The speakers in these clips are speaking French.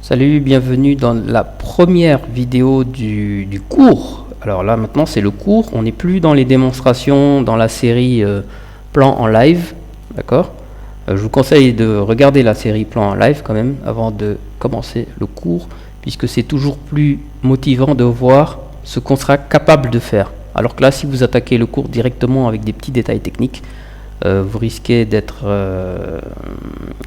Salut, bienvenue dans la première vidéo du cours. Alors là maintenant c'est le cours, on n'est plus dans les démonstrations dans la série plan en live, d'accord. Je vous conseille de regarder la série plan en live quand même avant de commencer le cours, puisque c'est toujours plus motivant de voir ce qu'on sera capable de faire. Alors que là, si vous attaquez le cours directement avec des petits détails techniques, vous risquez d'être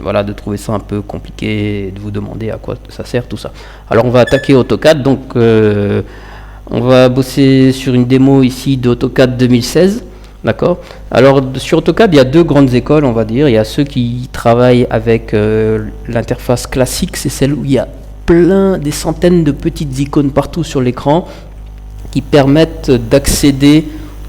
voilà, de trouver ça un peu compliqué et de vous demander à quoi ça sert tout ça. Alors on va attaquer AutoCAD, donc on va bosser sur une démo ici d'AutoCAD 2016, d'accord. Alors sur AutoCAD il y a deux grandes écoles, on va dire. Il y a ceux qui travaillent avec l'interface classique, c'est celle où il y a des centaines de petites icônes partout sur l'écran qui permettent d'accéder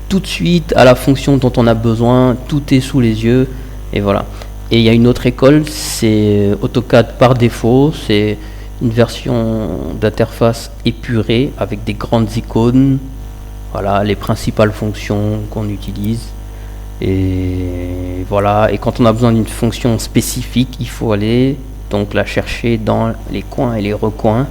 tout de suite à la fonction dont on a besoin, tout est sous les yeux, et voilà. Et il y a une autre école, c'est AutoCAD par défaut, c'est une version d'interface épurée avec des grandes icônes, voilà, les principales fonctions qu'on utilise, et voilà. Et quand on a besoin d'une fonction spécifique, il faut aller donc la chercher dans les coins et les recoins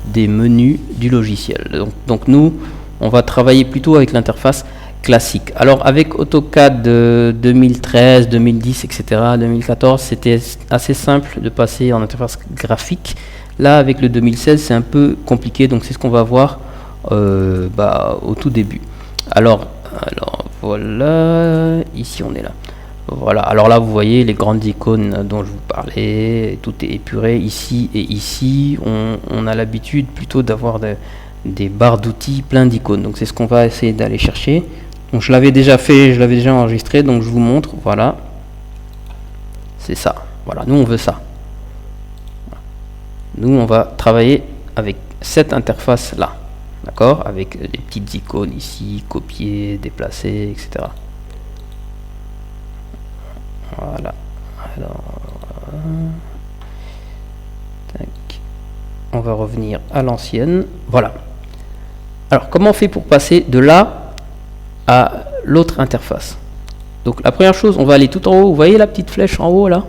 des menus du logiciel. Donc nous, on va travailler plutôt avec l'interface classique. Alors avec AutoCAD 2013, 2010, etc., 2014, c'était assez simple de passer en interface graphique. Là, avec le 2016, c'est un peu compliqué, donc c'est ce qu'on va voir au tout début. Alors voilà, ici on est là. Voilà, alors là vous voyez les grandes icônes dont je vous parlais, tout est épuré ici et ici. On a l'habitude plutôt d'avoir des barres d'outils plein d'icônes, donc c'est ce qu'on va essayer d'aller chercher. Donc je l'avais déjà fait, je l'avais déjà enregistré, donc je vous montre, voilà, c'est ça, voilà, nous on veut ça. Nous on va travailler avec cette interface là, d'accord, avec les petites icônes ici, copier, déplacer, etc. Voilà, alors, tac. On va revenir à l'ancienne, voilà. Alors comment on fait pour passer de là à l'autre interface? Donc la première chose, on va aller tout en haut, vous voyez la petite flèche en haut là,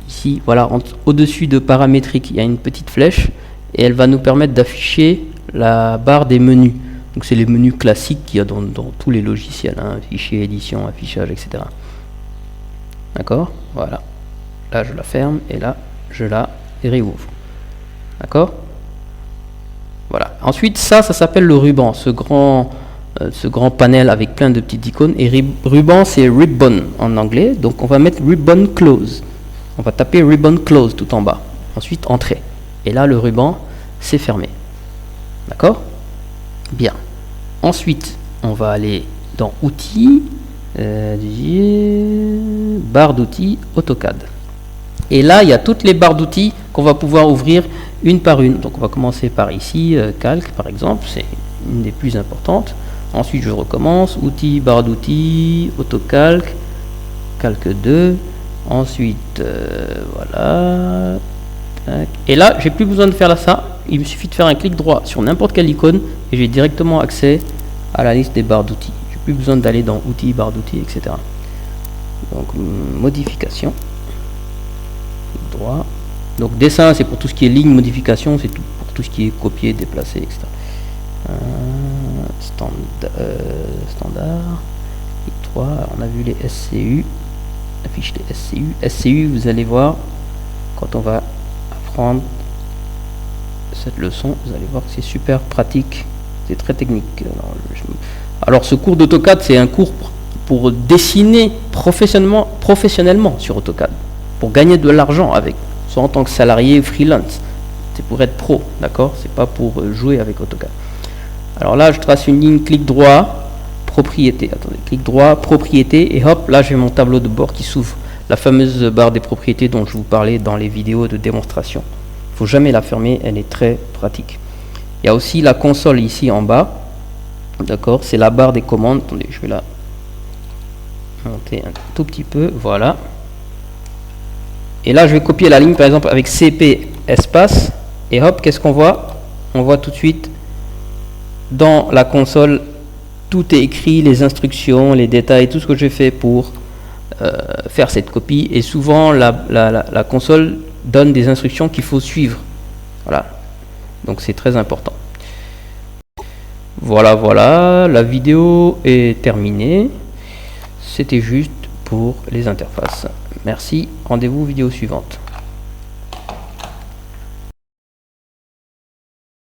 ici, voilà, au-dessus de paramétrique, il y a une petite flèche et elle va nous permettre d'afficher la barre des menus. Donc c'est les menus classiques qu'il y a dans tous les logiciels, hein, fichier, édition, affichage, etc. D'accord, voilà, là je la ferme et là je la réouvre, d'accord. Voilà. Ensuite, ça s'appelle le ruban, ce grand panel avec plein de petites icônes. Et ruban, c'est ribbon en anglais. Donc, on va mettre ribbon close. On va taper ribbon close tout en bas. Ensuite, entrée. Et là, le ruban, c'est fermé. D'accord? Bien. Ensuite, on va aller dans outils, barre d'outils, AutoCAD. Et là, il y a toutes les barres d'outils qu'on va pouvoir ouvrir une par une. Donc on va commencer par ici, calque par exemple, c'est une des plus importantes. Ensuite je recommence, outils, barre d'outils, autocalque, calque 2. Ensuite, voilà. Tac. Et là, j'ai plus besoin de faire ça. Il me suffit de faire un clic droit sur n'importe quelle icône et j'ai directement accès à la liste des barres d'outils. J'ai plus besoin d'aller dans outils, barre d'outils, etc. Donc modification. Droit. Donc dessin, c'est pour tout ce qui est ligne, modification, c'est pour tout ce qui est copier, déplacer, etc. Standard. Et 3, on a vu les SCU. Affiche les SCU. SCU, vous allez voir, quand on va apprendre cette leçon, vous allez voir que c'est super pratique. C'est très technique. Alors ce cours d'AutoCAD, c'est un cours pour dessiner professionnellement sur AutoCAD, pour gagner de l'argent avec, soit en tant que salarié freelance, c'est pour être pro, d'accord, c'est pas pour jouer avec AutoCAD. Alors là je trace une ligne, clic droit, propriété, attendez, clic droit, propriété, et hop, là j'ai mon tableau de bord qui s'ouvre, la fameuse barre des propriétés dont je vous parlais dans les vidéos de démonstration. Il ne faut jamais la fermer, elle est très pratique. Il y a aussi la console ici en bas, d'accord, c'est la barre des commandes. Attendez, je vais la monter un tout petit peu, voilà. Et là, je vais copier la ligne, par exemple, avec CP espace. Et hop, qu'est-ce qu'on voit? On voit tout de suite, dans la console, tout est écrit, les instructions, les détails, tout ce que j'ai fait pour faire cette copie. Et souvent, la console donne des instructions qu'il faut suivre. Voilà, donc c'est très important. Voilà, la vidéo est terminée. C'était juste pour les interfaces. Merci, rendez-vous vidéo suivante.